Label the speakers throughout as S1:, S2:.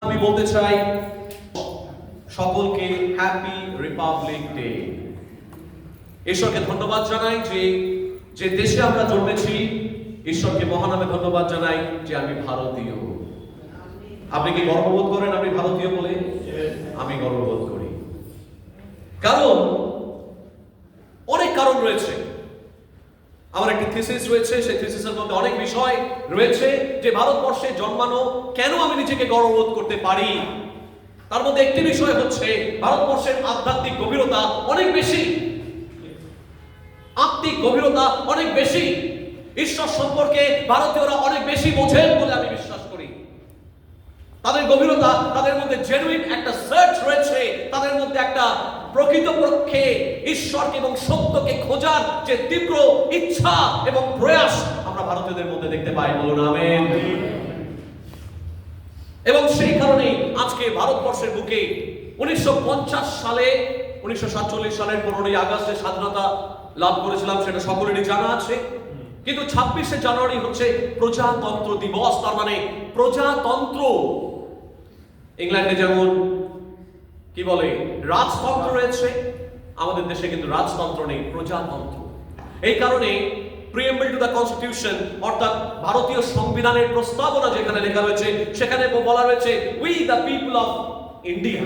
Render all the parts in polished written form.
S1: আমি বলতে চাই সকলকে হ্যাপি রিপাবলিক ডে। ঈশ্বরকে ধন্যবাদ জানাই যে দেশে আমরা জন্মেছি। ঈশ্বরকে মহানামে ধন্যবাদ জানাই যে আমি ভারতীয়। আপনি কি গর্ববোধ করেন আপনি ভারতীয় বলে? আমি গর্ববোধ করি, কারণ অনেক কারণ রয়েছে। আমার একটি থিসিস রয়েছে, সেই থিসিসের মধ্যে অনেক বিষয় রয়েছে যে ভারতবর্ষে জন্মানো কেন আমি নিজেকে গর্ববোধ করতে পারি। তার মধ্যে একটি বিষয় হচ্ছে ভারতবর্ষের আধ্যাত্মিক গভীরতা অনেক বেশি, আত্মিক গভীরতা অনেক বেশি। ঈশ্বর সম্পর্কে ভারতীয়রা অনেক বেশি বোঝেন বলে আমি বিশ্বাস করি। তাদের গভীরতা, তাদের মধ্যে জেনুইন একটা সার্চ রয়েছে, তাদের মধ্যে একটা প্রকৃতপক্ষে ঈশ্বরকে এবং সত্যকে খোঁজার যে তীব্র ইচ্ছা এবং প্রয়াস আমরা ভারতীয়দের মধ্যে দেখতে পাই। বলুন আমেন। এবং সেই কারণেই আজকে ভারতবর্ষের বুকে 1950 সালে 1947 সালের 15ই আগস্টে স্বাধীনতা লাভ করেছিলাম, সেটা সকলেরই জানা আছে। কিন্তু 26শে জানুয়ারি হচ্ছে প্রজাতন্ত্র দিবস। তার মানে প্রজাতন্ত্র। ইংল্যান্ডে যেমন কি বলে রাজতন্ত্র রয়েছে, আমাদের দেশে কিন্তু রাজতন্ত্র নেই, প্রজাতন্ত্র। এই কারণে প্রিএম্বল টু দ্য কনস্টিটিউশন অর্থাৎ ভারতীয় সংবিধানের প্রস্তাবনা যেখানে লেখা রয়েছে সেখানে বলা রয়েছে we the people of India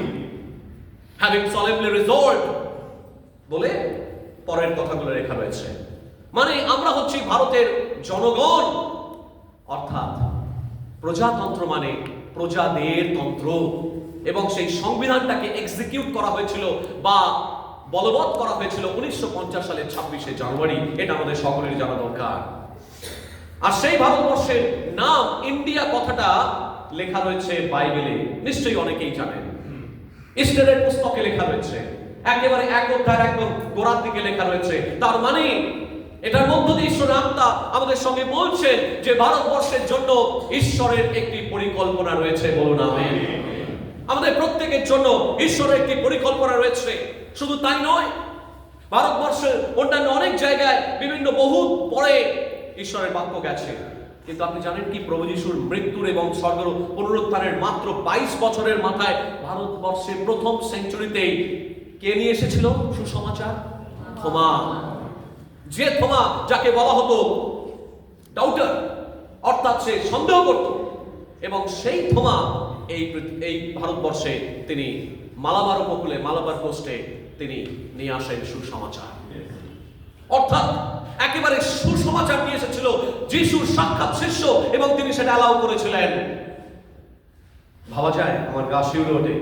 S1: having সলেমলি resolved বলে পরের কথাগুলো লেখা রয়েছে। মানে আমরা হচ্ছি ভারতের জনগণ, অর্থাৎ প্রজাতন্ত্র মানে প্রজাদের তন্ত্র। এবং সেই সংবিধানটাকে এক্সিকিউট করা হয়েছিল বা বলবৎ করা হয়েছিল 1950 সালের 26শে জানুয়ারি। এটা আমাদের সকলের জানা দরকার। আর সেই ভারতবর্ষের নাম ইন্ডিয়া কথাটা লেখা রয়েছে বাইবেলে, নিশ্চয়ই অনেকেই জানেন। ইস্টারের পুস্তকে লেখা রয়েছে, একেবারে এক অধ্যায়ের একদম গোড়ার দিকে লেখা রয়েছে। তার মানে এটার মধ্য দিয়ে ঈশ্বরের আত্মা আমাদের সঙ্গে বলছেন যে ভারতবর্ষের জন্য ঈশ্বরের একটি পরিকল্পনা রয়েছে। বলুন আমেন। আমাদের প্রত্যেকের জন্য ঈশ্বরের একটি পরিকল্পনা রয়েছে। শুধু তাই নয়, ভারতবর্ষের অন্যান্য অনেক জায়গায় বিভিন্ন বহু পরে ঈশ্বরের বাক্য গেছে। কিন্তু আপনি জানেন কি, প্রভু যিশুর মৃত্যুর এবং স্বর্গের পুনরুত্থানের মাত্র 22 বছরের মাথায় ভারতবর্ষের প্রথম সেঞ্চুরিতেই কে নিয়ে এসেছিল সুসমাচার? থোমা। যে থোমা, যাকে বলা হতো ডাউটার, অর্থাৎ সে সন্দেহ করত, এবং সেই থোমা এই ভারতবর্ষে তিনি মালাবার উপকূলে, মালাবার কোস্টে তিনি নিয়ে আসেন সুসমাচার। অর্থাৎ একেবারে সুসমাচার নিয়ে এসেছিল যিশুর সাক্ষাৎ শিষ্য, এবং তিনি সেটা অ্যালাউ করেছিলেন। ভাবা যায়, আমার গা শিউরে ওঠে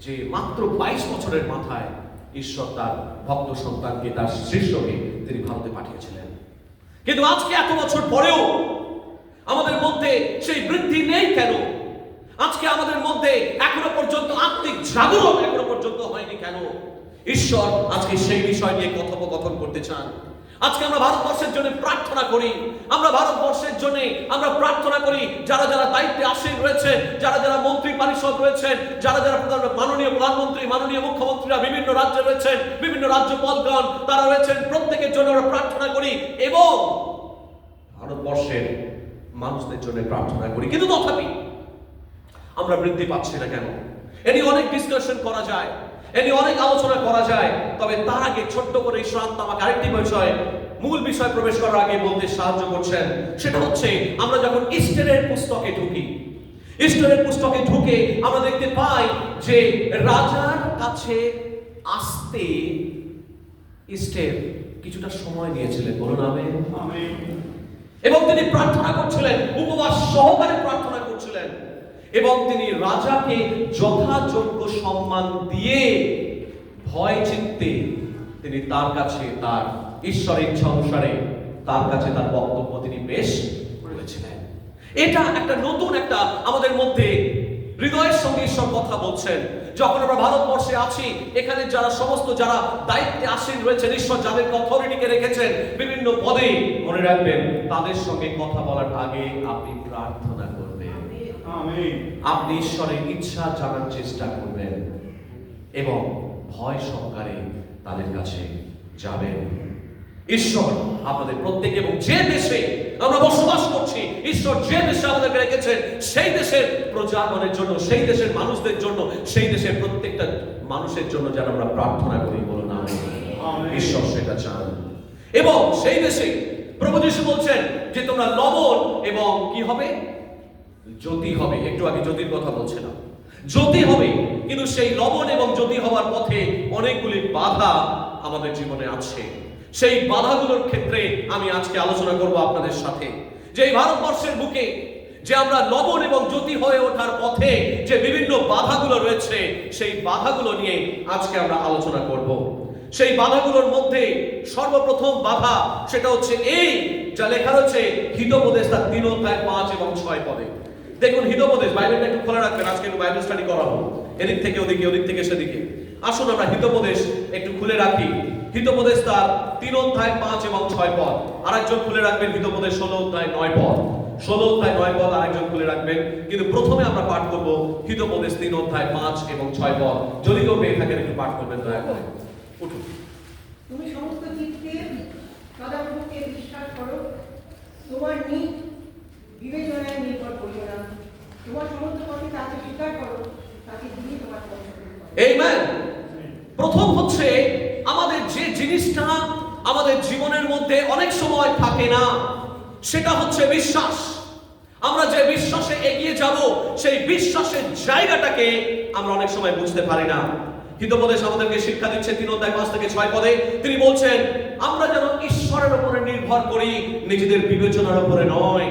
S1: যে মাত্র 22 বছরের মাথায় ঈশ্বর তার ভক্ত সন্তানকে, তার শিষ্যকে তিনি ভারতে পাঠিয়েছিলেন। কিন্তু আজকে এত বছর পরেও আমাদের মধ্যে সেই বৃদ্ধি নেই কেন? আজকে আমাদের মধ্যে এখনো পর্যন্ত আত্মিক জাগরণ এখনো পর্যন্ত হয়নি কেন? ঈশ্বর আজকে সেই বিষয় নিয়ে কথোপকথন করতে চান। আজকে আমরা ভারতবর্ষের জন্য প্রার্থনা করি। আমরা ভারতবর্ষের জন্য আমরা প্রার্থনা করি, যারা যারা দায়িত্বে আসীন রয়েছেন, যারা যারা মন্ত্রী পরিষদ রয়েছেন, যারা যারা মাননীয় প্রধানমন্ত্রী, মাননীয় মুখ্যমন্ত্রীরা বিভিন্ন রাজ্যে রয়েছেন, বিভিন্ন রাজ্যপালগণ তারা রয়েছেন, প্রত্যেকের জন্য আমরা প্রার্থনা করি এবং ভারতবর্ষের মানুষদের জন্য প্রার্থনা করি। কিন্তু তথাপি আমরা বৃদ্ধি পাচ্ছি না কেন? এ নিয়ে অনেক ডিসকাশন করা যায়, এ নিয়ে অনেক আলোচনা করা যায়। তবে তার আগে ছোট্ট করে ঈশ্বর আত্মা আমাকে আরেকটি বিষয়, মূল বিষয় প্রবেশ করার আগে বলতে সাহায্য করছেন। সেটা হচ্ছে আমরা যখন ইস্টারের পুস্তকে ঢুকি, ইস্টারের পুস্তকে ঢুকে আমরা দেখতে পাই যে রাজার কাছে আসতে ইস্টার কিছুটা সময় নিয়েছিলেন। বলুন আমেন। এবং তিনি প্রার্থনা করছিলেন, উপবাস সহকারে প্রার্থনা করছিলেন, এবং তিনি রাজাকে যথাযোগ্য সম্মান দিয়ে ভয় চিত্তে তিনি তার কাছে তার ঈশ্বরের ইচ্ছা অনুসারে তার কাছে তার বক্তব্য তিনি পেশ করেছিলেন। এটা একটা নতুন একটা আমাদের মধ্যে হৃদয়ের সঙ্গে ঈশ্বর কথা বলছেন। যখন আমরা ভারতবর্ষে আছি, এখানে যারা সমস্ত যারা দায়িত্বে আসীন রয়েছেন, ঈশ্বর যাদেরকে অথরিটিকে রেখেছেন বিভিন্ন পদে, মনে রাখবেন তাদের সঙ্গে কথা বলার আগে আপনি প্রার্থনা করবেন। আপনি ঈশ্বরের ইচ্ছা জানার চেষ্টা করবেন এবং ভয় সহকারে তাদের কাছে যাবেন। ঈশ্বর আপনাদের প্রত্যেক এবং যে দেশে আমরা বসবাস করছি, ঈশ্বর যে দেশে আমাদেরকে রেখেছেন সেই দেশের প্রজাগণের জন্য, সেই দেশের মানুষদের জন্য, সেই দেশের প্রত্যেকটা মানুষের জন্য যেন আমরা প্রার্থনা করি, বলুন আমিন। ঈশ্বর সেটা চান। এবং সেই দেশে প্রভু যিশু বলছেন যে তোমরা লবণ এবং কি হবে, জ্যোতি হবে। একটু আগে জ্যোতির কথা বলছিলাম, জ্যোতি হবে। কিন্তু সেই লবণ এবং জ্যোতি হওয়ার পথে অনেকগুলি বাধা আমাদের জীবনে আছে। সেই বাধাগুলোর ক্ষেত্রে আমি আজকে আলোচনা করব আপনাদের সাথে, যে এই ভারতবর্ষের বুকে যে আমরা লবণ এবং জ্যোতি হয়ে ওঠার পথে যে বিভিন্ন বাধাগুলো রয়েছে, সেই বাধাগুলো নিয়ে আজকে আমরা আলোচনা করব। সেই বাধাগুলোর মধ্যে সর্বপ্রথম বাধা সেটা হচ্ছে এই, যা লেখা রয়েছে হিতোপদেশ তার 3 অধ্যায় 5 এবং 6 পদে। দেখুন হিতোপদেশ, বাইবেলটা একটু খোলা রাখবেন, আজকে একটু বাইবেল স্টাডি করাবো, এদিক থেকে ওদিকে, ওদিক থেকে সেদিকে। আসুন আমরা হিতোপদেশ একটু খুলে রাখি। হিতোপদেশ তার 3 অধ্যায় 5 এবং 6 পদ। আরেকজন খুলে রাখবেন হিতোপদেশ 16 অধ্যায় 9 পদ। 16 অধ্যায় 9 পদ আরেকজন খুলে রাখবেন। কিন্তু প্রথমে আমরা পাঠ করব হিতোপদেশ 3 অধ্যায় 5 এবং 6 পদ। যদি কেউ পেয়ে থাকেন একটু পাঠ করবেন দয়া করে। উঠুন।
S2: তুমি সমস্ত চিত্তে সদাপ্রভুকে বিশ্বাস করো, তোমার নিজ বিবেচনায় নির্ভর করিও না, তোমার সমস্ত পথে তাকে স্বীকার করো, তাকে দিয়ে তোমার পথ করো।
S1: আমেন। প্রথম হচ্ছে আমাদের যে জিনিসটা আমাদের জীবনের মধ্যে অনেক সময় থাকে না, সেটা হচ্ছে বিশ্বাস। আমরা যে বিশ্বাসে এগিয়ে যাব, সেই বিশ্বাসের জায়গাটাকে আমরা অনেক সময় বুঝতে পারি না। হিতোপদেশ আমাদেরকে শিক্ষা দিচ্ছে 3 অধ্যায় 5 থেকে 6 পদে। তিনি বলছেন আমরা যেন ঈশ্বরের উপরে নির্ভর করি, নিজেদের বিবেচনার উপরে নয়।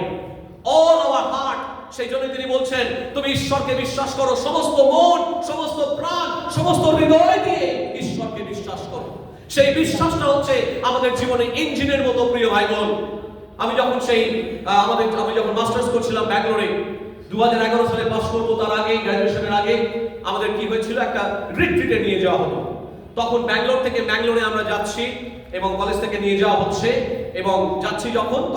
S1: অল আওয়ার হার্ট, সেই জন্য তিনি বলছেন তুমি ঈশ্বরকে বিশ্বাস করো সমস্ত মন, সমস্ত প্রাণ, সমস্ত হৃদয় দিয়ে ঈশ্বরকে বিশ্বাস করো। সেই বিশ্বাসটা হচ্ছে আমাদের জীবনে ইঞ্জিনের মতো, প্রিয় ভাই বোন। আমি যখন মাস্টার্স করছিলাম ব্যাঙ্গালোরে, 2011 সালে পাস করবো, তার আগে গ্র্যাজুয়েশনের আগে আমাদের কি হয়েছিল, একটা রিট্রিটে নিয়ে যাওয়া হতো। তখন ব্যাঙ্গালোর থেকে ম্যাঙ্গালোরে আমরা যাচ্ছি এবং কলেজ থেকে নিয়ে যাওয়া হচ্ছে এবং যাচ্ছি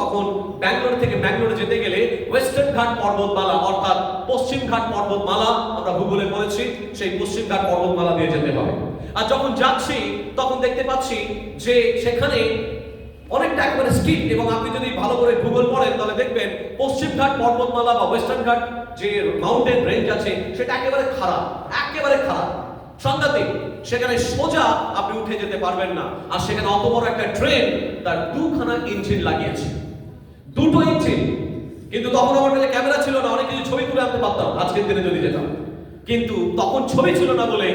S1: তখন ব্যাঙ্গালোর থেকে ম্যাঙ্গালোরে যেতে গেলে ওয়েস্টার্ন ঘাট পর্বতমালা অর্থাৎ পশ্চিম ঘাট পর্বতমালা, আমরা ভূগোলে পড়েছি, সেই পশ্চিম ঘাট পর্বতমালা দিয়ে যেতে হবে। আর যখন যাচ্ছি তখন দেখতে পাচ্ছি যে সেখানে অনেকটা একেবারে স্ট্রিট, এবং আপনি যদি ভালো করে ভূগোল পড়েন তাহলে দেখবেন পশ্চিম ঘাট পর্বতমালা বা ওয়েস্টার্ন ঘাট যে মাউন্টেন রেঞ্জ আছে সেটা একেবারে খারাপ, একেবারে খারাপ, সাংঘাতিক। সেখানে সোজা আপনি উঠে যেতে পারবেন না। আর সেখানে অত বড় একটা ট্রেন, তার 2খানা ইঞ্জিন লাগিয়েছে, 2টো ইঞ্জিন। কিন্তু তখন আমার কাছে ক্যামেরা ছিল না, অনেক কিছু ছবি তুলে আনতে পারতাম আজকের দিনে যদি যেতাম, কিন্তু তখন ছবি ছিল না বলে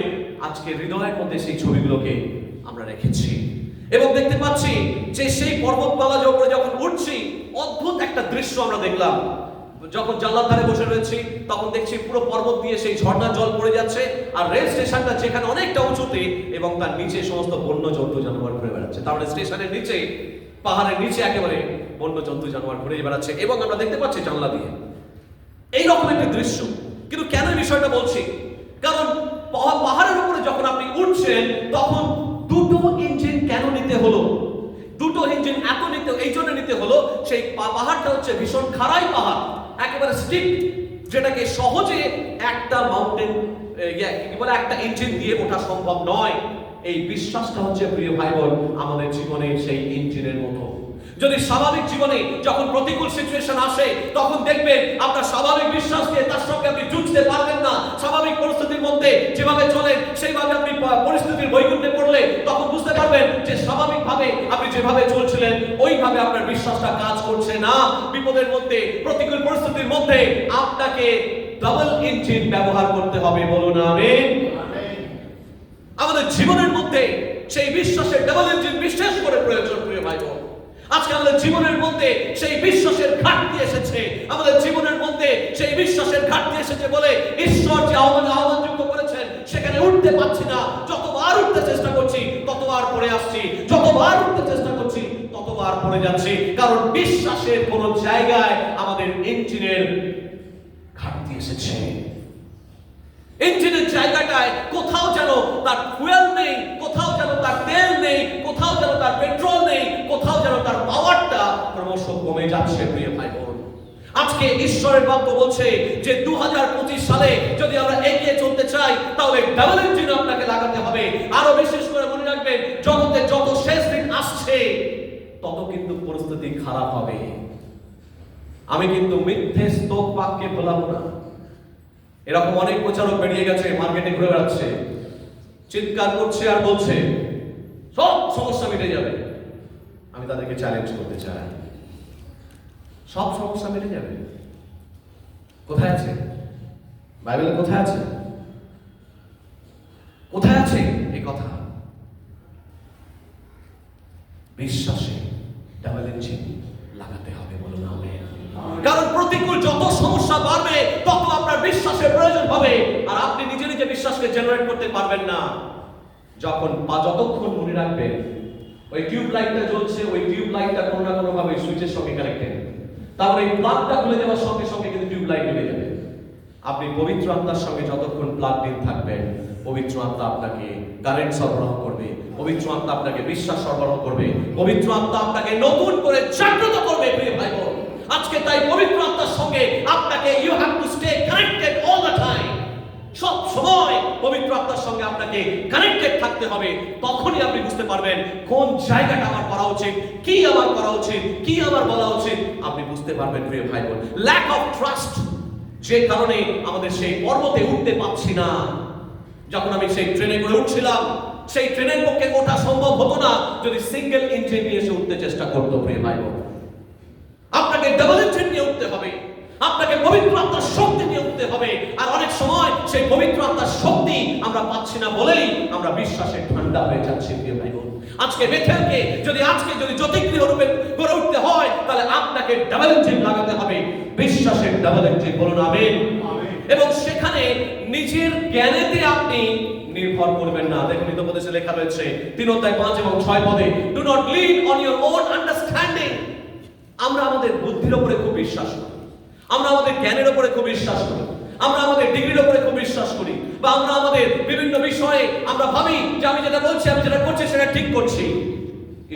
S1: আজকে হৃদয়ের মধ্যে সেই ছবিগুলোকে আমরা রেখেছি। এবং দেখতে পাচ্ছি যে সেই পর্বতমালার উপরে যখন উঠছি, অদ্ভুত একটা দৃশ্য আমরা দেখলাম। যখন জানলার ধারে বসে রয়েছি তখন দেখছি পুরো পর্বত দিয়ে সেই ঝর্ণার জল পড়ে যাচ্ছে, আর রেল স্টেশনটা যেখানে অনেকটা উঁচুতে, এবং তার নিচে সমস্ত বন্য জন্তু জানোয়ার ঘুরে বেড়াচ্ছে। তাহলে স্টেশনের নিচে, পাহাড়ের নিচে একেবারে বন্য জন্তু জানোয়ার ঘুরে বেড়াচ্ছে, এবং আমরা দেখতে পাচ্ছি জানলা দিয়ে এইরকম একটা দৃশ্য। কিন্তু কেন বিষয়টা বলছি, কারণ পাহাড়ের উপরে যখন আপনি উঠছেন তখন 2টো ইঞ্জিন কেন নিতে হলো? 2টো ইঞ্জিন এত এই জন্য নিতে হলো, সেই পাহাড়টা হচ্ছে ভীষণ খাড়াই পাহাড়, একেবারে স্টিপ, যেটাকে সহজে একটা মাউন্টেন একটা ইঞ্জিন দিয়ে ওঠা সম্ভব নয়। এই বিশ্বাসটা হচ্ছে প্রিয় ভাই বোন আমাদের জীবনে সেই ইঞ্জিনের মতো। যদি স্বাভাবিক জীবনে যখন প্রতিকূল সিচুয়েশন আসে তখন দেখবেন আপনার স্বাভাবিক বিশ্বাস দিয়ে তার সঙ্গে আপনি যুঝতে পারবেন না। স্বাভাবিক পরিস্থিতির মধ্যে যেভাবে চলেন সেইভাবে আপনি পরিস্থিতির বৈকুণ্ঠে পড়লে তখন বুঝতে পারবেন যে স্বাভাবিকভাবে আপনি যেভাবে চলছিলেন ওইভাবে আপনার বিশ্বাসটা কাজ করছে না। বিপদের মধ্যে, প্রতিকূল পরিস্থিতির মধ্যে আপনাকে ডাবল ইঞ্জিন ব্যবহার করতে হবে, বলুন আমিন। আমাদের জীবনের মধ্যে সেই বিশ্বাসের ডাবল ইঞ্জিন বিশেষ করে প্রয়োজন, প্রিয় ভাই বোন। আজকে আমাদের জীবনের মধ্যে সেই বিশ্বাসের ঘাটতি এসেছে, আমাদের জীবনের মধ্যে সেই বিশ্বাসের ঘাটতি এসেছে বলে ঈশ্বর যে আহ্বানযুক্ত করেছেন সেখানে উঠতে পারছি না। যতবার উঠতে চেষ্টা করছি ততবার পড়ে আসছি, যতবার উঠতে চেষ্টা করছি ততবার পড়ে যাচ্ছি, কারণ বিশ্বাসের কোন জায়গায় আমাদের ইঞ্জিনের ঘাটতি এসেছে। ইঞ্জিনের জায়গাটায় কোথাও যেন তার ফুয়েল নেই, কোথাও যেন তার তেল নেই, কোথাও যেন তার পেট্রোল নেই, কোথাও যেন তার পাওয়ারটা ক্রমশ কমে যাচ্ছে, প্রিয় ভাই বোন। আজকে ঈশ্বরের বাক্য বলছে যে 2025 সালে যদি আমরা এগিয়ে চলতে চাই তাহলে ডাবল ইঞ্জিন আপনাকে লাগাতে হবে। আরো বিশেষ করে মনে রাখবেন, জগতে যত শেষ দিন আসছে তত কিন্তু পরিস্থিতি খারাপ হবে। আমি কিন্তু মিথ্যে স্তব বাক্যে বলাবো না। এরকম অনেক প্রচারক বেরিয়ে গেছে, মার্কেটে ঘুরে বেড়াচ্ছে, চিৎকার করছে আর বলছে সব সমস্যা মিটে যাবে। আমি তাদেরকে চ্যালেঞ্জ করতে চাই, সব সমস্যা মিটে যাবে? কোথায় আছে? বাইবেলে কোথায় আছে? কোথায় আছে এই কথা? বিশ্বাসে ডাবল ইঞ্জিন লাগাতে হবে, বলুন আমেন। কারণ প্রতিকূল যত সমস্যা বাড়বে তত আপনার বিশ্বাসের প্রয়োজন হবে, আর আপনি নিজে নিজে বিশ্বাসকে জেনারেট করতে পারবেন না। যতক্ষণ মনে রাখবেন ওই টিউব লাইটটা জ্বলছে, ওই টিউব লাইটটা কোনো না কোনো ভাবে সুইচের সঙ্গে কানেক্টেড, তারপরে এই প্লাগটা খুলে যাওয়ার সঙ্গে সঙ্গে কিন্তু টিউব লাইট নিভে যাবে। আপনি পবিত্র আত্মার সঙ্গে যতক্ষণ প্লাগ ইন থাকবেন, পবিত্র আত্মা আপনাকে কারেন্ট সরবরাহ করবে, পবিত্র আত্মা আপনাকে বিশ্বাস সরবরাহ করবে, পবিত্র আত্মা আপনাকে নতুন করে জাগ্রত করবে। প্রিয় ভাই বোন, আজকে তাই পবিত্র আত্মার সঙ্গে আপনাকে you have to stay connected all the time. সব সময় পবিত্র আত্মার সঙ্গে আপনাকে কানেক্টেড থাকতে হবে। তখনই আপনি বুঝতে পারবেন কোন জায়গাটা আমার করা উচিত, কি আমার করা উচিত, কি আমার বলা উচিত, আপনি বুঝতে পারবেন। প্রিয় ভাই বোন, ল্যাক অফ ট্রাস্ট, যে কারণে আমাদের সেই পর্বতে উঠতে পারছি না। যখন আমি সেই ট্রেনে করে উঠছিলাম, সেই ট্রেনের পক্ষে ওঠা সম্ভব হতো না যদি সিঙ্গেল ইঞ্জিন নিয়ে এসে উঠতে চেষ্টা করতো। প্রিয় ভাই বোন, আপনাকে ডাবল ইঞ্জিন নিয়ে উঠতে হবে, আপনাকে পবিত্র আত্মার শক্তি নিয়ে উঠতে হবে। আর অনেক সময় সেই পবিত্র আত্মার শক্তি আমরা পাচ্ছি না বলেই আমরা বিশ্বাসে ঠান্ডা হয়ে যাচ্ছি। প্রিয় ভাই বোন, আজকে বেথেলকে যদি জ্যোতিগৃহ রূপে গড়ে উঠতে হয়, তাহলে আপনাকে ডাবল ইঞ্জিন লাগাতে হবে, বিশ্বাসের ডাবল ইঞ্জিন, বলুন আমেন। এবং সেখানে নিজের জ্ঞানেতে আপনি নির্ভর করবেন না। দেখুন হিতোপদেশে লেখা রয়েছে 3 অধ্যায় 5 এবং 6 পদে, do not lean on your own understanding. আমরা আমাদের বুদ্ধির উপরে খুব বিশ্বাস করি, আমরা আমাদের জ্ঞানের উপরে খুব বিশ্বাস করি, আমরা আমাদের ডিগ্রির উপরে খুব বিশ্বাস করি, বা আমরা আমাদের বিভিন্ন বিষয়ে আমরা ভাবি যে আমি যেটা বলছি, আমি যেটা করছি সেটা ঠিক করছি।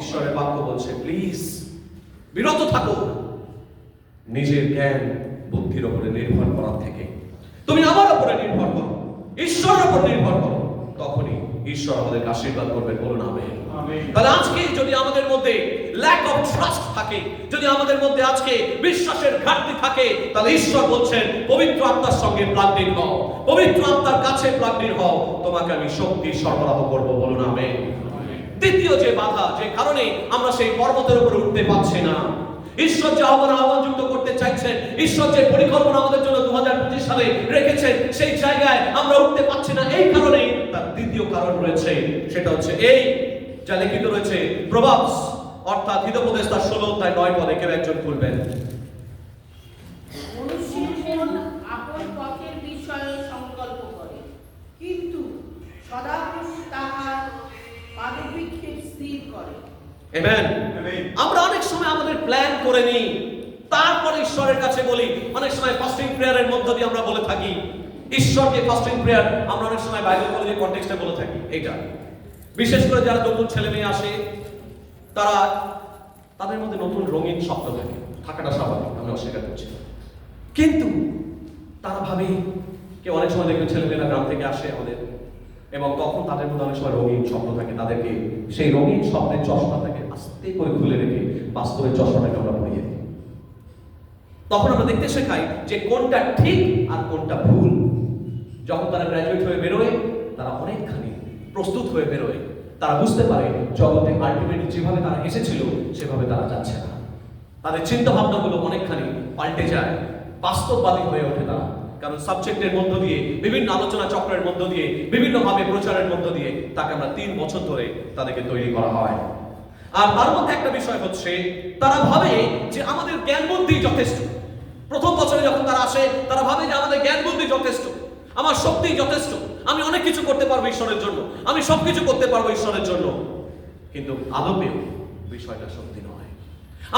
S1: ঈশ্বরের বাক্য বলছে প্লিজ বিরত থাকো নিজের জ্ঞান বুদ্ধির উপরে নির্ভর করার থেকে। তুমি আমার উপরে নির্ভর করো, ঈশ্বরের উপর নির্ভর করো, তখনই ঈশ্বর আমাদেরকে আশীর্বাদ করবেন, বলুন আমেন। তাহলে আজকে যদি আমাদের মধ্যে ল্যাক অফ ট্রাস্ট থাকে, যদি আমাদের মধ্যে আজকে বিশ্বাসের ঘাটতি থাকে, তাহলে ঈশ্বর বলছেন পবিত্র আত্মার সঙ্গে প্লাগড ইন হও, পবিত্র আত্মার কাছে প্লাগড ইন হও, তোমাকে আমি শক্তি সরবরাহ করব, বলুন আমেন। দ্বিতীয় যে বাধা, যে কারণে আমরা সেই পর্বতের উপরে উঠতে পারছি না, ঈশ্বর যে আহ্বানযুক্ত করতে চাইছেন, ঈশ্বর যে পরিকল্পনা আমাদের জন্য 2025 সালে রেখেছেন, সেই জায়গায় আমরা উঠতে পারছি না। এই কারণে তার দ্বিতীয় কারণ রয়েছে, সেটা হচ্ছে এই যা লিখিত রয়েছে প্রভাবস, অর্থাৎ হিতোপদেশ তার 16 অধ্যায় 9 পদে। কেউ একজন খুলবেন।
S3: মনুষ্যের মন আপন পথের বিষয়ে সংকল্প করে, কিন্তু সদাপ্রভু তাহার পাদবৃক্ষের স্থির করে।
S1: আমেন। আমরা অনেক সময় আমাদের প্ল্যান করে নিই, তারপরে ঈশ্বরের কাছে বলি। অনেক সময় ফাস্টিং প্রেয়ারের মধ্য দিয়ে আমরা বলে থাকি ঈশ্বরকে ফাস্টিং প্রেয়ার, আমরা অনেক সময় বাইবেল কলেজের কনটেক্সটে বলে থাকি এটা। বিশেষ করে যারা নতুন ছেলে মেয়ে আসে, তাদের মধ্যে নতুন রঙিন স্বপ্ন থাকাটা স্বাভাবিক, আমি অস্বীকার করছি। কিন্তু তারা ভাবে, কেউ অনেক সময় দেখবেন ছেলেমেয়েরা গ্রাম থেকে আসে আমাদের, এবং তখন তাদের মধ্যে অনেক সময় রঙিন স্বপ্ন থাকে, তাদেরকে সেই রঙিন স্বপ্নের চশমাটাকে আস্তে করে খুলে রেখে বাস্তবের চশমাটাকে আমরা পরিয়ে দিই। তখন আমরা দেখতে শেখাই যে কোনটা ঠিক আর কোনটা ভুল। যখন তারা গ্র্যাজুয়েট হয়ে বেরোয়, তারা অনেকখানি প্রস্তুত হয়ে বেরোয়, তারা বুঝতে পারে জগতে আলটিমেটলি যেভাবে তারা এসেছিল সেভাবে তারা যাচ্ছে না। তাদের চিন্তা ভাবনাগুলো অনেকখানি পাল্টে যায়, বাস্তববাদী হয়ে ওঠে তারা। কারণ সাবজেক্টের মধ্য দিয়ে, বিভিন্ন আলোচনা চক্রের মধ্য দিয়ে, বিভিন্নভাবে প্রচারের মধ্য দিয়ে তাকে আমরা 3 বছর ধরে তাদেরকে তৈরি করা হয়। আর তার মধ্যে একটা বিষয় হচ্ছে, তারা ভাবে যে আমাদের জ্ঞান বুদ্ধি যথেষ্ট। প্রথম বছরে যখন তারা আসে, তারা ভাবে যে আমাদের জ্ঞান বুদ্ধি যথেষ্ট, আমার শক্তি যথেষ্ট, আমি অনেক কিছু করতে পারবো ঈশ্বরের জন্য, আমি সবকিছু করতে পারবো ঈশ্বরের জন্য। কিন্তু আদপেও বিষয়টা সত্যি নয়।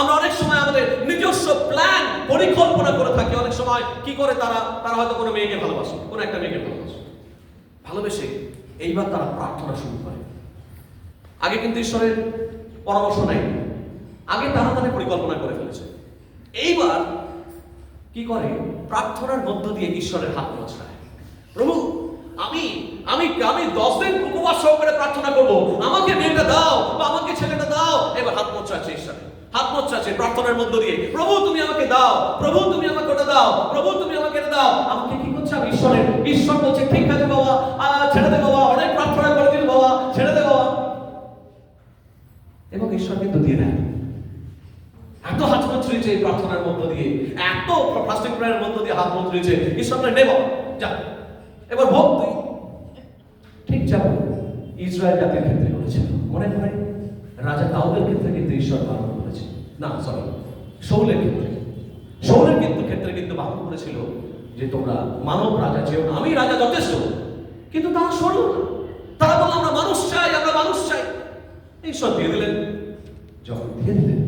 S1: আমরা অনেক সময় আমাদের নিজস্ব প্ল্যান, পরিকল্পনা করে থাকি। অনেক সময় কি করে তারা হয়তো কোনো মেয়েকে ভালোবাসে, কোনো একটা মেয়েকে ভালোবেসে এইবার তারা প্রার্থনা শুরু করে। আগে কিন্তু ঈশ্বরের পরামর্শ নেই, আগে তারা তাদের পরিকল্পনা করে ফেলেছে। এইবার কি করে? প্রার্থনার মধ্য দিয়ে ঈশ্বরের হাত মোছায়। প্রভু, আমি 10 দিন উপবাস সহকারে প্রার্থনা করবো, আমাকে মেয়েটা দাও বা আমাকে ছেলেটা দাও। এবার হাত মোছাচ্ছে ঈশ্বর। হাত মোছাচ্ছে প্রার্থনার মধ্য দিয়ে, প্রভু তুমি আমাকে দাও, প্রভু তুমি আমাকে ওটা দাও, প্রভু তুমি আমাকে এটা দাও। আমাকে কি করছে? আমি ঈশ্বর বলছে ঠিক আছে বাবা, ছেড়ে দে বাবা, অনেক প্রার্থনা করে দিল বাবা, ছেড়ে দে বাবা। এবং ঈশ্বর কিন্তু দিয়ে দেয়। এত হাত মুচড়িয়েছে এই প্রার্থনার মধ্য দিয়ে, এত ফাস্টিং প্রেয়ারের মধ্য দিয়ে হাত মুচড়িয়েছে, ঈশ্বর বলে নে বাবা যা, এবার ভোগ তুই। ঠিক যেমন ইসরায়েল জাতির ক্ষেত্রে করেছিল, মনে পড়ে রাজা দাউদের ক্ষেত্রে কিন্তু ঈশ্বর বারণ করেছে, না সরি শাউলের ক্ষেত্রে কিন্তু বারণ করেছিল যে তোমরা মানব রাজা চেও না, আমি রাজা যথেষ্ট। কিন্তু তারা শুনল না, তারা বলল আমরা মানুষ চাই, আমরা মানুষ চাই। ঈশ্বর দিয়ে দিলেন, যখন দিয়ে দিলেন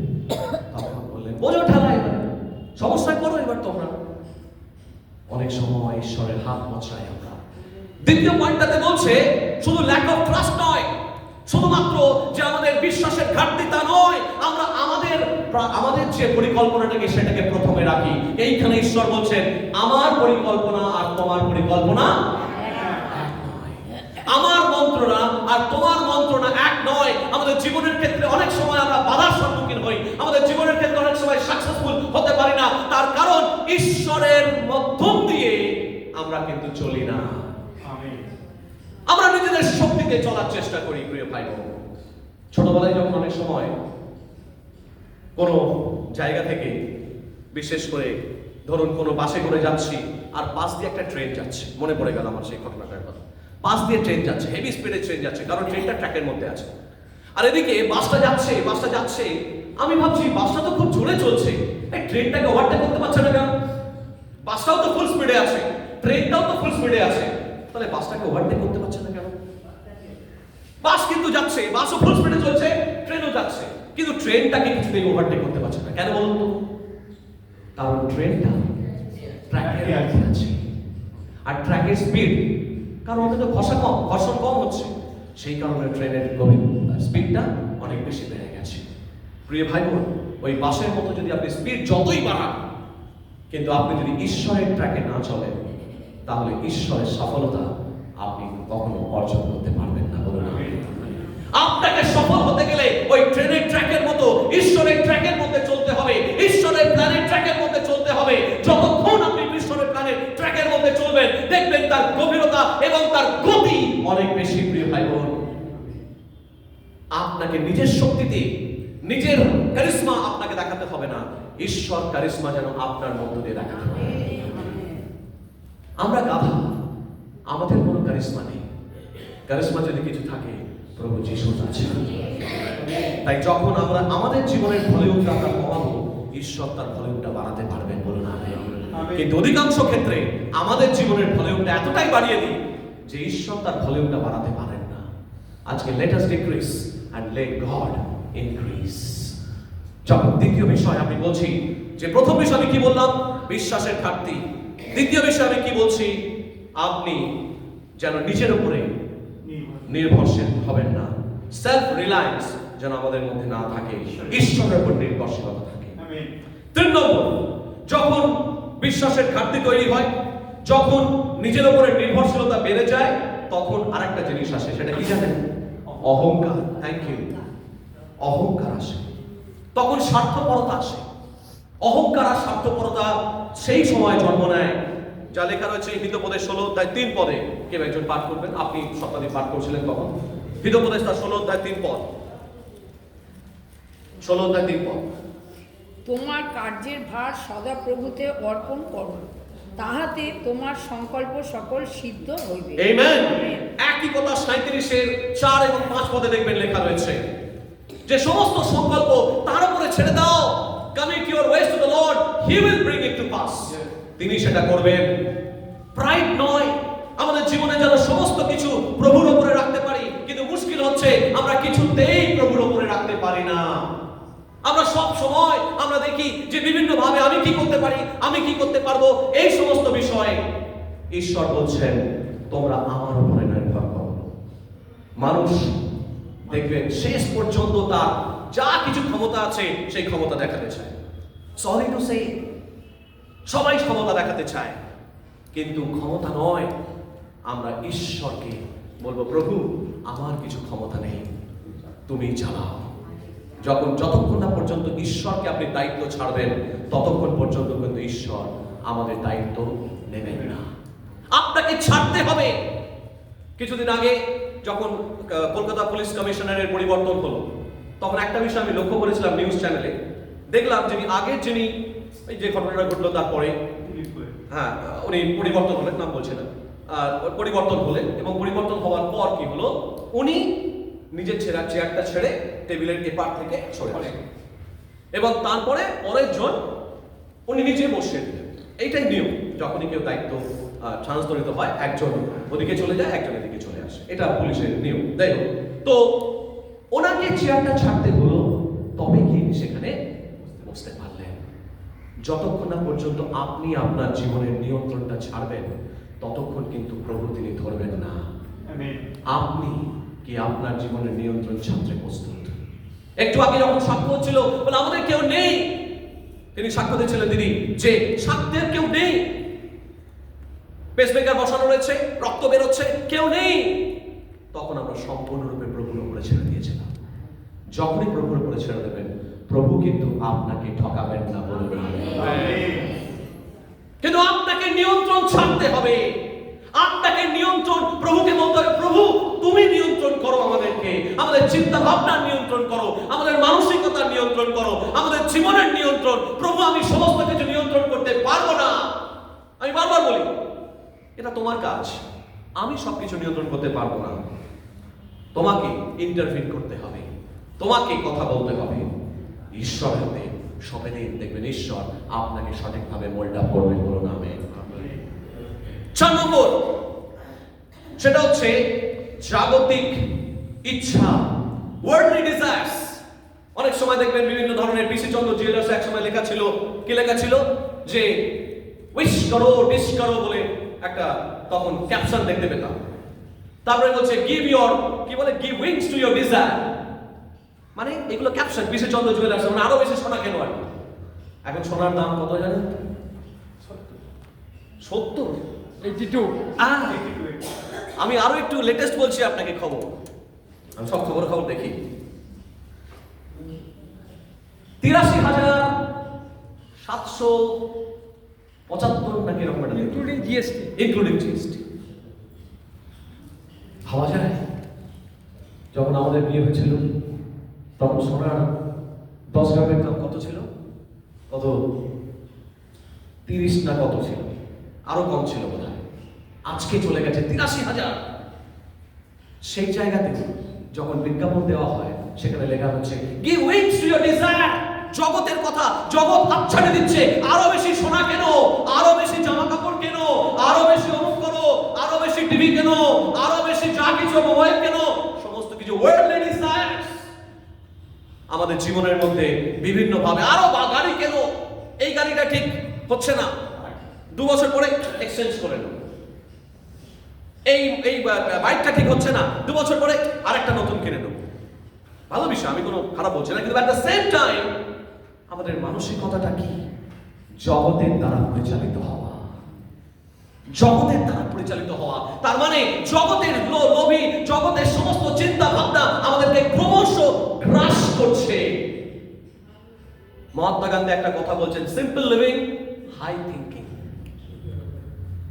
S1: তখন বললেন বোঝো ঠেলা, এবার সমস্যায় পড়ো এবার তোমরা। অনেক সময় ঈশ্বরের হাত মোছাই আমরা। দ্বিতীয় পয়েন্টটাতে বলছে শুধু ল্যাক অফ ট্রাস্ট নয়, শুধুমাত্র যে আমাদের বিশ্বাসের ঘাটতি তা নয়, আমরা আমাদের যে পরিকল্পনাটাকে সেটাকে প্রথমে রাখি। এইখানে ঈশ্বর বলছেন আমার পরিকল্পনা আর তোমার পরিকল্পনা এক নয়, আমার মন্ত্রণা আর তোমার মন্ত্রণা এক নয়। আমাদের জীবনের ক্ষেত্রে অনেক সময় আমরা বাধার সম্মুখীন হই, আমাদের জীবনের ক্ষেত্রে অনেক সময় সাকসেসফুল হতে পারি না, তার কারণ ঈশ্বরের মাধ্যম দিয়ে আমরা কিন্তু চলি না। আমরা নিজেদের শক্তিতে চলার চেষ্টা করি। প্রিয় ভাই বোন, ছোটবেলায় যখন অনেক সময় কোনো জায়গা থেকে, বিশেষ করে ধরুন কোনো বাসে করে যাচ্ছি আর পাশ দিয়ে একটা ট্রেন যাচ্ছে, মনে পড়ে গেল আমার সেই ঘটনাটার কথা। পাশ দিয়ে ট্রেন যাচ্ছে, হেভি স্পিডে ট্রেন যাচ্ছে, কারণ ট্রেনটা ট্র্যাকের মধ্যে আছে। আর এদিকে বাসটা যাচ্ছে, আমি ভাবছি বাসটা তো খুব জোরে চলছে, এই ট্রেনটাকে ওভারটেক করতে পারছে না কেন? বাসটাও তো ফুল স্পিডে আছে, ট্রেনটাও তো ফুল স্পিডে আছে, তাহলে বাসটাকে ওভারটেক করতে পারছে না কেন? বাস কিন্তু যাচ্ছে, বাসও ফুল স্পিডে চলছে, ট্রেনও যাচ্ছে, কিন্তু ট্রেনটাকে কিছুতেই ওভারটেক করতে পারছে না। কেন বলুন তো? কারণ ট্রেনটা ট্র্যাকের মধ্যে আছে, আর ট্র্যাকের স্পিড, কারণ ওতে তো ঘর্ষণ কম হচ্ছে, সেই কারণে ট্রেনের স্পিডটা অনেক বেশি বেড়ে গেছে। প্রিয় ভাই বোন, ওই বাসের মতো যদি আপনি স্পিড যতই বাড়ান, কিন্তু আপনি যদি ঈশ্বরের ট্র্যাকে না চলেন, তাহলে ঈশ্বরের সফলতা আপনি কখনো অর্জন করতে পারবেন না। বলুন আপনাকে সফল হতে গেলে ওই ট্রেনের ট্র্যাকের মতো ঈশ্বরের ট্র্যাকের মধ্যে চলতে হবে, ঈশ্বরের প্ল্যানের ট্র্যাকের মধ্যে চলতে হবে। যতক্ষণ আপনি ঈশ্বরের প্ল্যানের ট্র্যাকের মধ্যে চলবেন, দেখবেন তার গভীরতা এবং তার গতি অনেক বেশি। প্রিয় ভাই বোন, আপনাকে নিজের শক্তিতে, নিজের কারিশমা আপনাকে দেখাতে হবে না, ঈশ্বর কারিশমা যেন আপনার মধ্য দিয়ে দেখাতে হবে। আমরা গাধা, আমাদের কোনো কারিশমা নেই। কারিশমা যদি কিছু থাকে, প্রভু যিশুর আছে। তাই যখন আমরা আমাদের জীবনের ভলিউমটা আমরা কমাবো, ঈশ্বর তার ভলিউমটা বাড়াতে পারবেন। বলুন আমেন। কিন্তু অধিকাংশ ক্ষেত্রে আমাদের জীবনের ভলিউমটা এতটাই বাড়িয়ে দিই যে ঈশ্বর তার ভলিউমটা বাড়াতে পারেন না। আজকে let us decrease and let God increase. যখন দ্বিতীয় বিষয় আমি বলছি যে প্রথম বিষয় আমি কি বললাম? বিশ্বাসের ঘাটতি। দ্বিতীয় বিষয় আমি কি বলছি? আপনি যেন নিজের উপরে নির্ভরশীল হবেন না, সেলফ রিলায়েন্স যেন আমাদের মধ্যে না থাকে, ঈশ্বরের উপর নির্ভরশীলতা থাকে। তিন নম্বর, যখন বিশ্বাসের ঘাটতি তৈরি হয়, যখন নিজের উপরে নির্ভরশীলতা বেড়ে যায়, তখন আরেকটা জিনিস আসে, সেটা কি জানেন? অহংকার। Thank you. অহংকার আসে, তখন স্বার্থপরতা আসে। অহংকার আর স্বার্থপরতা সেই সময় জন্ম নেয় যা লেখা রয়েছে হিতোপদেশ 16:3 কেউ একজন পাঠ করবেন? আপনি শতাধিক পাঠ করছিলেন তখন। হিতোপদেশ 16:3 16:3
S4: তোমার কার্যের ভার সদাপ্রভুতে অর্পণ করো, তাহাতে তোমার সংকল্প সকল সিদ্ধ হইবে।
S1: আমেন। একই কথা 37-4 এবং 5 পদে দেখবেন লেখা রয়েছে যে সমস্ত সংকল্প তার উপরে ছেড়ে দাও। Commit your ways to the Lord, He will bring it to pass. তিনি সেটা করবেন। প্রাইড নয়, আমাদের জীবনে যেন সমস্ত কিছু প্রভুর উপরে রাখতে পারি, কিন্তু মুশকিল হচ্ছে আমরা কিছুতেই প্রভুর উপরে রাখতে পারি না। আমরা সব সময় আমরা দেখি যে বিভিন্ন ভাবে আমি কি করতে পারি, আমি কি করতে পারবো, এই সমস্ত বিষয়ে ঈশ্বর বলছেন তোমরা আমার উপরে নির্ভর করো। মানুষ দেখবেন শেষ পর্যন্ত তার যা কিছু ক্ষমতা আছে সেই ক্ষমতা দেখাতে চায়। সরি টু সে, সবাই ক্ষমতা দেখাতে চায়, কিন্তু ক্ষমতা নয়। আমরা ঈশ্বরকে বলবো প্রভু আমার কিছু ক্ষমতা নেই, তুমি চালাও। যতক্ষণ না পর্যন্ত ঈশ্বরকে আপনি দায়িত্ব ছাড়বেন, ততক্ষণ পর্যন্ত কিন্তু ঈশ্বর আমাদের দায়িত্ব নেবেন না। আপনাকে ছাড়তে হবে। কিছুদিন আগে যখন কলকাতা পুলিশ কমিশনারের পরিবর্তন হলো, তখন একটা বিষয় আমি লক্ষ্য করেছিলাম নিউজ চ্যানেলে। দেখলাম যিনি এই যে ঘটনাটা ঘটলো তারপরে, হ্যাঁ, উনি পরিবর্তন হলেন, নাম বলছে না, পরিবর্তন হলেন, এবং পরিবর্তন হওয়ার পর কি হলো, উনি নিজের চেয়ারটা ছেড়ে টেবিলের এপার থেকে সরে আসেন, এবং তারপরে পরের জন উনি নিজে বসিয়ে দিলেন। এইটাই নিয়ম, যখনই কেউ দায়িত্ব স্থানান্তরিত হয়, একজন ওদিকে চলে যায়, একজন এদিকে চলে আসে, এটা পুলিশের নিয়ম। যাই হোক, তো ওনাকে চেয়ারটা ছাড়তে হলো, তবে কি সেখানে বসতে পারলেন। যতক্ষণ না পর্যন্ত আপনি আপনার জীবনের নিয়ন্ত্রণটা ছাড়বেন, ততক্ষণ কিন্তু প্রভু তিনি ধরবেন না। আপনি কি আপনার জীবনের নিয়ন্ত্রণ ছাড়তে প্রস্তুত? একটু আগে যখন সাক্ষ্য হচ্ছিল, বলে আমাদের কেউ নেই, তিনি সাক্ষ্য দিচ্ছিলেন তিনি যে সাক্ষ্যের কেউ নেই, পেসমেকার বসানো রয়েছে, রক্ত বেরোচ্ছে, কেউ নেই। তখন আমরা সম্পূর্ণরূপে প্রভুর উপরে ছেড়ে দিয়েছিলাম। যখনই প্রভুর উপরে ছেড়ে দেবেন, প্রভু কিন্তু আপনাকে ঠকাবেন না, বলবেন। কিন্তু আপনাকে নিয়ন্ত্রণ ছাড়তে হবে। আপনাকে নিয়ন্ত্রণ, প্রভুকে বলতে হবে, প্রভু তুমি নিয়ন্ত্রণ করো আমাদেরকে, আমাদের চিন্তা ভাবনা নিয়ন্ত্রণ করো, আমাদের মানসিকতা নিয়ন্ত্রণ করো, আমাদের জীবনের নিয়ন্ত্রণ। প্রভু আমি সমস্ত কিছু নিয়ন্ত্রণ করতে পারবো না। আমি বারবার বলি, এটা তোমার কাজ, আমি সবকিছু নিয়ন্ত্রণ করতে পারবো না। তোমাকে ইন্টারভিউ করতে হবে, তোমাকে কথা বলতে হবে। ঈশ্বর হাতে সবে দিন দেখবেন ঈশ্বর আপনাকে সঠিকভাবে মোল্ড আপ করবেন, বলুন আমেন। 4 নম্বর, সেটা হচ্ছে জাগতিক ইচ্ছা, ওয়ার্ল্ডলি ডিজায়ার্স। অনেক সময় দেখবেন বিভিন্ন ধরনের, বিসি চন্দ্র জুয়েলার্স এক সময় লেখা ছিল, কি লেখা ছিল, যে উইশ করো ডিশ করো বলে একটা তখন ক্যাপশন দেখতে পেতাম। তারপরে বলছে গিভ ইওর, কি বলে, give wings to your desire. মানে এগুলো ক্যাপশন, বিসি চন্দ্র জুয়েলার্স, মানে আরো বেশি সোনা কেন আর। এখন সোনার দাম কত জানেন? 70,
S4: 82।
S1: আমি আরো একটু লেটেস্ট বলছি আপনাকে খবর, আমি সব খবর দেখি। 83,775 নাকি এরকম একটা,
S4: ইনক্লুডিং জিএসটি।
S1: Including GST. ভাবা যায়, যখন আমাদের বিয়ে হয়েছিল তখন সোনার 10 গ্রামের দাম কত ছিল? কত, 30 না কত ছিল, আরো কম ছিল বোধহয়। আজকে চলে গেছে 83,000। সেই জায়গাতে যখন বিজ্ঞাপন দেওয়া হয়, সেখানে লেখা হচ্ছে give wings to your desire. জগতের কথা, জগৎ হাতছাড়ে দিচ্ছে, আরো বেশি সোনা কেন, আরো বেশি জামা কাপড় কেন, আরো বেশি অমুক করো, আরো বেশি টিভি কেন, আরো বেশি যা কিছু, মোবাইল কেন, সমস্ত কিছু ওয়ার্ল্ডলি ডিজায়ার্স আমাদের জীবনের মধ্যে বিভিন্ন ভাবে। আরো গাড়ি কেন, এই গাড়িটা ঠিক হচ্ছে না, 2 বছর পরে এক্সচেঞ্জ করে নাও। এই বাইকটা ঠিক হচ্ছে না, 2 বছর পরে আরেকটা নতুন কিনে নেব। ভালো বিষয়, আমি কোনো খারাপ বলছি না, কিন্তু অ্যাট দ্য সেম টাইম আমাদের মানসিকতাটা কি? জগতের দ্বারা পরিচালিত হওয়া, জগতের দ্বারা পরিচালিত হওয়া। তার মানে জগতের লোভী, জগতের সমস্ত চিন্তা ভাবনা আমাদেরকে ক্রমশ গ্রাস করছে। মহাত্মা গান্ধী একটা কথা বলছেন, সিম্পল লিভিং, হাই থিঙ্কিং।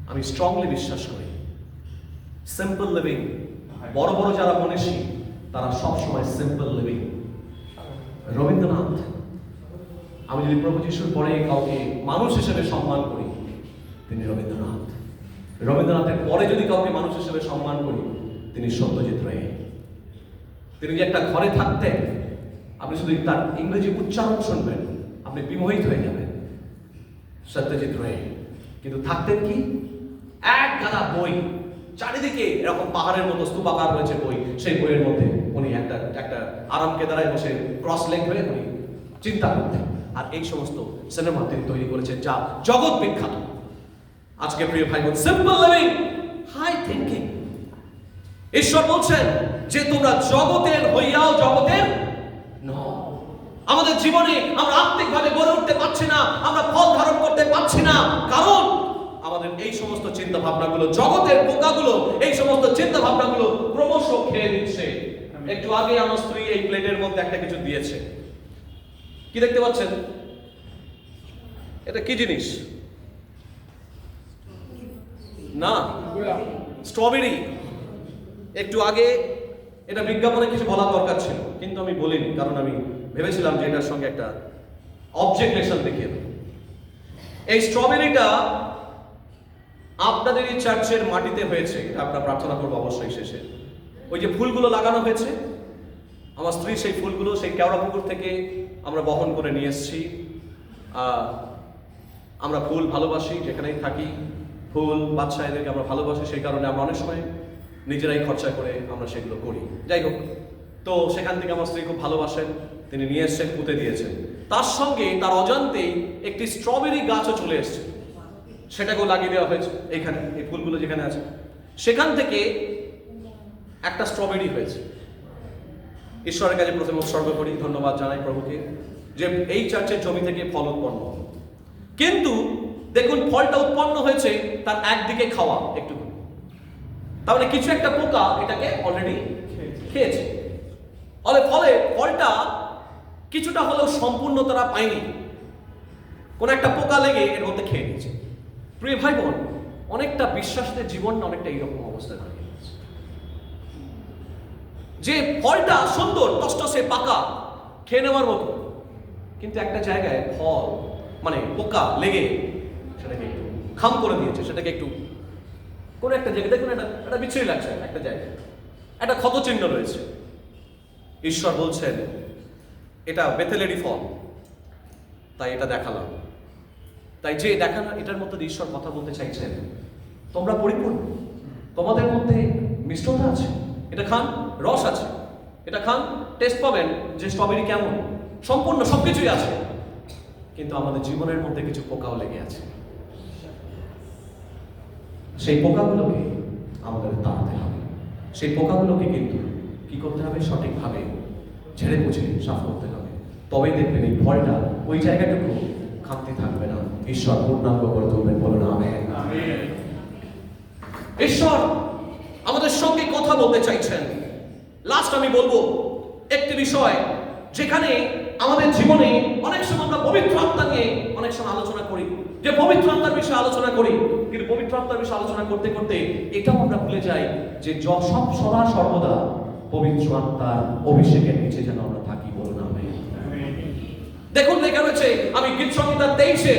S1: আমি স্ট্রংলি বিশ্বাস করি সিম্পল লিভিং, বড় বড় যারা মনীষী তারা সবসময় সিম্পল লিভিং। রবীন্দ্রনাথ, আমি যদি প্রভু যিশুর পরে কাউকে মানুষ হিসেবে সম্মান করি, তিনি রবীন্দ্রনাথ। রবীন্দ্রনাথের পরে যদি কাউকে মানুষ হিসেবে সম্মান করি, তিনি সত্যজিৎ রায়। তিনি যে একটা ঘরে থাকতেন, আপনি শুধু তার ইংরেজি উচ্চারণ শুনবেন, আপনি বিমোহিত হয়ে যাবেন, সত্যজিৎ রায়। কিন্তু থাকতেন কি, এক গাদা বই, চারিদিকে এরকম পাহাড়ের মতো স্তূপাকার রয়েছে বই, সেই বইয়ের মধ্যে উনি একটা আরামকে দাঁড়ায় বসে ক্রস লেগ হয়ে উনি চিন্তা করতেন। আর এই সমস্ত সিনেমা তিনি তৈরি করেছেন যা জগৎ বিখ্যাত। আজকে প্রিয় ভাই বোন, সিম্পল লিভিং, হাই থিঙ্কিং। ঈশ্বর বলছেন যে তোমরা জগতের হইয়াও জগতের নও। আমাদের জীবনে আমরা আত্মিকভাবে গড়ে উঠতে পারছি না, আমরা ফল ধারণ করতে পারছি না, কারণ আমাদের এই সমস্ত চিন্তা ভাবনাগুলো, জগতের পোকাগুলো এই সমস্ত চিন্তা ভাবনাগুলো ক্রমশ খেয়ে দিচ্ছে। একটু আগে আমার স্ত্রী এই প্লেটের মধ্যে একটা কিছু দিয়েছে। কি দেখতে পাচ্ছেন? এটা কি জিনিস? না, স্ট্রবেরি। একটু আগে এটা বিজ্ঞাপনে কিছু বলার দরকার ছিল, কিন্তু আমি বলিনি, কারণ আমি ভেবেছিলাম যে এটার সঙ্গে একটা অবজেক্টেশন দেখিয়ে দেব। এই স্ট্রবেরিটা আপনাদের এই চার্চের মাটিতে হয়েছে, এটা আমরা প্রার্থনা করবো অবশ্যই শেষে। ওই যে ফুলগুলো লাগানো হয়েছে, আমার স্ত্রী সেই ফুলগুলো সেই কেওড়া পুকুর থেকে আমরা বহন করে নিয়ে এসেছি। আমরা ফুল ভালোবাসি, যেখানেই থাকি ফুল বাচ্চা এদেরকে আমরা ভালোবাসি, সেই কারণে আমরা অনেক সময় নিজেরাই খরচা করে আমরা সেগুলো করি। যাই হোক, তো সেখান থেকে আমার স্ত্রী খুব ভালোবাসেন, তিনি নিয়ে এসেছেন, পুঁতে দিয়েছেন। তার সঙ্গে তার অজান্তেই একটি স্ট্রবেরি গাছও চলে এসেছে, সেটাকেও লাগিয়ে দেওয়া হয়েছে। এইখানে এই ফুলগুলো যেখানে আছে সেখান থেকে একটা স্ট্রবেরি হয়েছে। ঈশ্বরের কাছে প্রথমে উৎসর্গ করি, ধন্যবাদ জানাই প্রভুকে যে এই চার্চের জমি থেকে ফল উৎপন্ন। কিন্তু দেখুন, ফলটা উৎপন্ন হয়েছে তার একদিকে খাওয়া একটু, তাহলে কিছু একটা পোকা এটাকে অলরেডি খেয়েছে। ফলে ফলটা কিছুটা হলেও সম্পূর্ণ তারা পায়নি, কোন একটা পোকা লেগে এর মধ্যে খেয়ে নিয়েছে। প্রিয় ভাই বোন, অনেকটা বিশ্বাসীদের জীবন অনেকটা এইরকম অবস্থায় দাঁড়িয়ে আছে, যে ফলটা সুন্দর টসটসে পাকা খেয়ে নেওয়ার মতো, কিন্তু একটা জায়গায় ফল মানে পোকা লেগে সেটাকে একটু খাম করে দিয়েছে, সেটাকে একটু কোনো একটা জায়গায় দেখুন একটা বিচ্ছিরি লাগছে, একটা জায়গায় একটা ক্ষত চিহ্ন রয়েছে। ঈশ্বর বলছেন এটা বেথেলেরই ফল, তাই এটা দেখালাম। তাই যে দেখানো এটার মধ্যে ঈশ্বর কথা বলতে চাইছেন, তোমরা পরিপূর্ণ, তোমাদের মধ্যে মিষ্টতা আছে, এটা খান, রস আছে, এটা খান, টেস্ট পাবেন যে স্ট্রবেরি কেমন, সম্পূর্ণ সবকিছুই আছে, কিন্তু আমাদের জীবনের মধ্যে কিছু পোকাও লেগে আছে। সেই পোকাগুলোকে আমাদের তাড়াতে হবে, সেই পোকাগুলোকে কিন্তু কি করতে হবে, সঠিকভাবে ঝেড়ে মুছে সাফ করতে হবে। তবেই দেখবেন এই ফলটা ওই জায়গাটুকু খামতি থাকবে না। ঈশ্বর পূর্ণাঙ্গ করে তুলবেন, বলুন আমেন। ঈশ্বর আমাদের সঙ্গে কথা বলতে চাইছেন। লাস্ট আমি বলবো একটি বিষয়, যেখানে আমাদের জীবনে অনেক সময় আমরা পবিত্র আত্মা নিয়ে অনেক সময় আলোচনা করি, যে পবিত্র আত্মার বিষয়ে আলোচনা করি, কিন্তু পবিত্র আত্মার বিষয়ে আলোচনা করতে করতে এটাও আমরা ভুলে যাই যে সব সদা সর্বদা পবিত্র আত্মার অভিষেকের নিচে যেন আমরা থাকি, বলুন আমেন। দেখুন লেখা রয়েছে, আমি গীত সংহিতা 23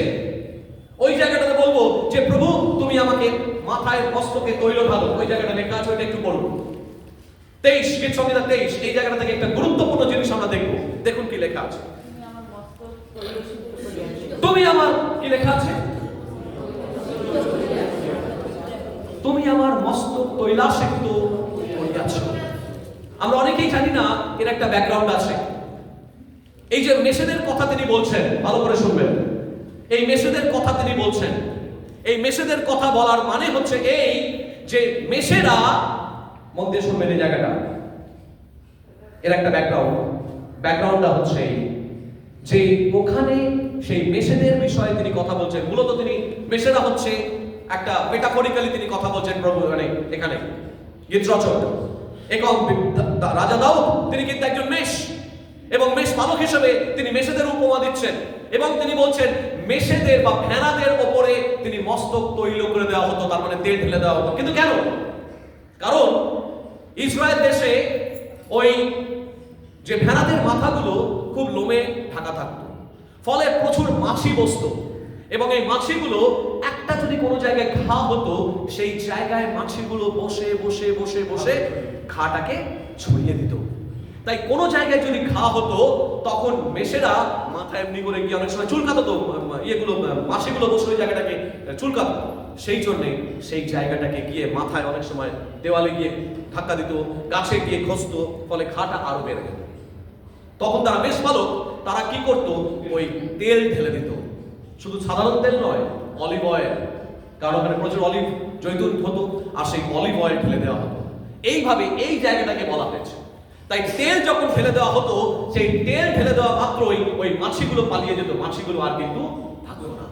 S1: ওই জায়গাটাতে বলবো যে প্রভু তুমি আমাকে মাথায় মস্তকে তৈল ঢালো, ওই জায়গাটা লেখা আছে, ওইটা একটু পড়ুন। 23 গীত সংহিতা 23, এই জায়গাটা থেকে একটা গুরুত্বপূর্ণ জিনিস আমরা দেখবো। দেখুন কি লেখা আছে, তুমি আমার কি লেখা আছে, তুমি আমার মস্তক তৈলাসিক্ত করিয়াছ। আমরা অনেকেই জানি না এর একটা ব্যাকগ্রাউন্ড আছে। এই যে মেষেদের কথা তিনি বলছেন, ভালো করে শুনবেন, এই মেষেদের কথা তিনি বলছেন, এই মেষেদের কথা বলার মানে হচ্ছে এই যে মেষেরা, মন দিয়ে শুনবেন এই জায়গাটা, এর একটা ব্যাকগ্রাউন্ডটা হচ্ছে যে ওখানে সেই মেষেদের বিষয়ে তিনি কথা বলছেন। মূলত তিনি মেষেরা হচ্ছে একটা মেটাফরিক্যালি তিনি কথা বলছেন প্রভু এখানে গীত রচক এবং রাজা দাউদ তিনি কিন্তু একজন মেষ, এবং মেষ পালক হিসেবে তিনি মেষেদের উপমা দিচ্ছেন, এবং তিনি বলছেন মেষেদের বা ভেড়াদের ওপরে তিনি মস্তক তৈল করে দেওয়া হতো, তার মানে তেল ঢেলে দেওয়া হতো। কিন্তু কেন? কারণ ইসরায়েল দেশে ওই যে ভেড়াদের মাথাগুলো খুব লোমে ঢাকা থাকতো, ফলে প্রচুর মাছি বসতো, এবং এই মাছিগুলো একটা যদি কোনো জায়গায় ঘা হতো, সেই জায়গায় মাছিগুলো বসে বসে বসে বসে ঘাটাকে ছড়িয়ে দিত। তাই কোনো জায়গায় যদি ঘা হতো, তখন মেষেরা মাথা এমনি করে গিয়ে অনেক সময় চুলকাতো, তো ইয়েগুলো মাছিগুলো বসে ওই জায়গাটাকে চুলকাতো, সেই জন্যে সেই জায়গাটাকে গিয়ে মাথায় অনেক সময় দেওয়ালে গিয়ে ধাক্কা দিত, গাছে গিয়ে ঘষতো, ফলে ঘাটা আরো বেড়ে যেত। তখন তারা মেষ পালক, তারা কি করতো, ওই তেল ঢেলে দিত, শুধু সাধারণ তেল নয়, অলিভ অয়েল, কারণ ওখানে প্রচুর অলিভ জৈতুন হতো, আর সেই অলিভ অয়েল ঢেলে দেওয়া হতো। এইভাবে এই জায়গাটাকে বলা হয়েছে। তাই তেল যখন ঢেলে দেওয়া হতো, সেই তেল ঢেলে দেওয়া মাত্রই ওই মাছিগুলো পালিয়ে যেত, মাছিগুলো আর কিন্তু থাকতো না।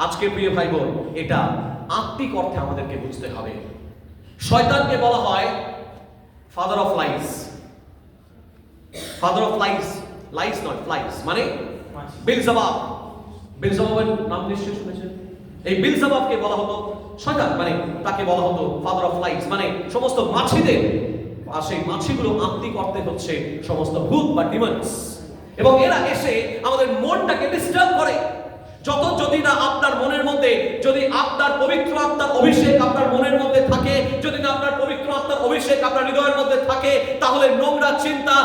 S1: আজকে প্রিয় ভাই বোন, এটা আত্মিক অর্থে আমাদেরকে বুঝতে হবে। শয়তানকে বলা হয় father of lies, father of lies, lies not flies, মানে বেলজেবাব। বেলজেবাবের নাম নিশ্চয়ই শুনেছেন। এই বেলজেবাবকে বলা হতো শয়তান, মানে তাকে বলা হতো ফাদার অফ লাইস, মানে সমস্ত মাছিদের, আর সেই মাছিগুলো আত্মিক অর্থে হচ্ছে সমস্ত ভূত বা ডিমন্স। এবং এরা এসে আমাদের মনটাকে ডিস্টার্ব করে। যদি না আপনার মনের মধ্যে, যদি আপনার পবিত্র আত্মার অভিষেক আপনার মনের মধ্যে থাকে, যদি না আপনার পবিত্র আত্মার অভিষেক আপনার হৃদয়ের মধ্যে থাকে, তাহলে নোংরা চিন্তা,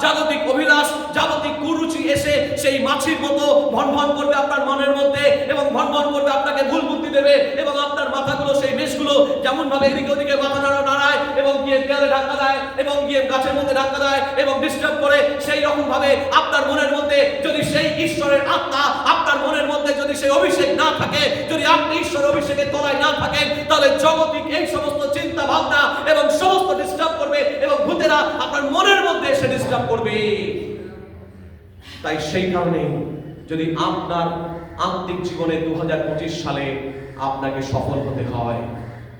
S1: জাগতিক অভিলাষ, জাগতিক কুরুচি এসে সেই মাছির মতো ভনভন করবে আপনার মনের মধ্যে, এবং ভনভন করবে, আপনাকে ভুল বুদ্ধি দেবে, এবং আপনার মাথাগুলো, সেই মেষগুলো যেমন ভাবে এদিকে ওদিকে মাথা নাড়ায় এবং গিয়ে দেয়ালে ধাক্কা দেয় এবং গিয়ে গাছের মধ্যে ধাক্কা দেয় এবং ডিস্টার্ব করে, সেই রকম ভাবে আপনার মনের মধ্যে যদি সেই ঈশ্বরের আত্মা আপনার মনের মধ্যে যদি সেই অভিষেক না থাকে, যদি আপনি ঈশ্বরের অভিষেকের তলায় না থাকেন, তাহলে জগতিক এই সমস্ত চিন্তা ভাবনা এবং সমস্ত ডিস্টার্ব করবে, এবং ভূতেরা আপনার মনের মধ্যে এসে ডিস্টার্ব করবে। তাই সেই কারণে যদি আপনার আত্মিক জীবনে 2025 সালে আপনাকে সফল হতে হয়,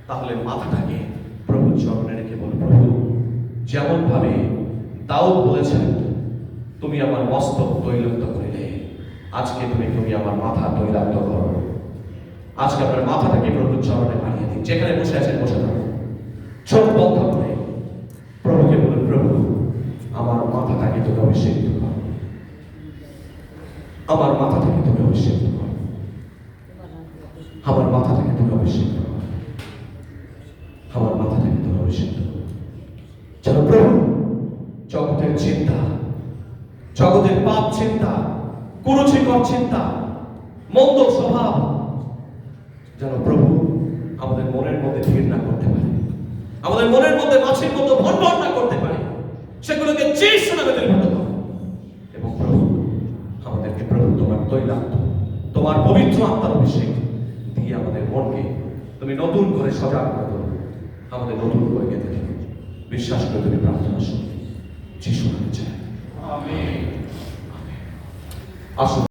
S1: তাহলে মাথাটাকে প্রভুর চরণে রেখে বলুন, প্রভু যেমন ভাবে দাউদ বলেছেন, তুমি আমার মস্তক তৈলাক্ত করিলে, আজকে তুমি আমার মাথা তৈলাক্ত করো। আজকে আপনার মাথাটাকে প্রভুর চরণে বানিয়ে দিন। যেখানে বসে আছেন বসে থাকুন, চোখ বন্ধ করে প্রভুকে বলুন, প্রভু আমার মাথাটাকে তুমি অভিষেক করো, আমার মাথাটাকে তুমি অভিষেক করো, আমার মাথাটাকে তুমি অভিষেক করো, আমার মাথাটাকে তুমি অভিষেক করো। যেন প্রভু জগতের চিন্তা, জগতের পাপ চিন্তা, কুরুচিকর চিন্তা, মন্দ স্বভাব যেন প্রভু আমাদের মনের মধ্যে ভিড় না করতে পারে, আমাদের মনের মধ্যে মাছির মতো ভনভন না করতে পারে, সেগুলোকে যিশু নামে নির্মূল করো। এবং প্রভু আমাদেরকে, প্রভু তোমার তৈলাক্ত, তোমার পবিত্র আত্মার অভিষেক দিয়ে আমাদের মনকে তুমি নতুন করে সজাগ করে দেবো, আমাদের নতুন করে গেঁথে দেবো। বিশ্বাস করে তুমি প্রার্থনা শুনি, যিশু নামে চাই, আমেন। আসুন।